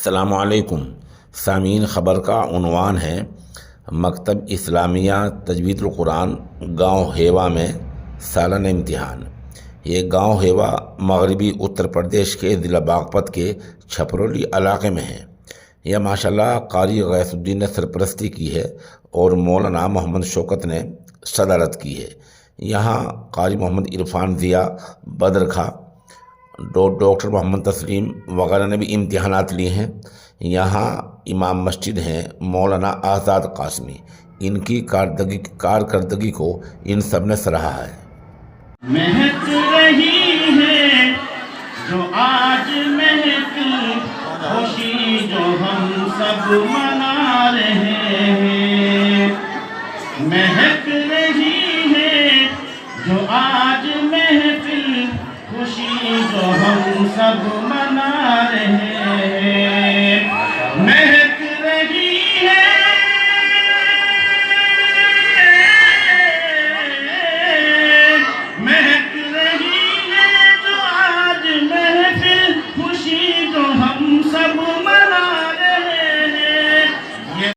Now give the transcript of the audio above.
السلام علیکم سامعین، خبر کا عنوان ہے مکتب اسلامیہ تجوید القرآن گاؤں ہیوا میں سالانہ امتحان۔ یہ گاؤں ہیوا مغربی اتر پردیش کے ضلع باغپت کے چھپرولی علاقے میں ہے۔ یہ ماشاءاللہ قاری غیث الدین نے سرپرستی کی ہے اور مولانا محمد شوکت نے صدارت کی ہے۔ یہاں قاری محمد عرفان ضیاء بدرخواہ، ڈاکٹر محمد تسلیم وغیرہ نے بھی امتحانات لیے ہیں۔ یہاں امام مسجد ہیں مولانا آزاد قاسمی، ان کی کارکردگی کو ان سب نے سراہا ہے۔ مہک رہی ہے جو آج محفل خوشی جو ہم سب منا رہے ہیں، مہک رہی ہے جو آج محفل خوشی جو ہم سب منا رہے ہیں۔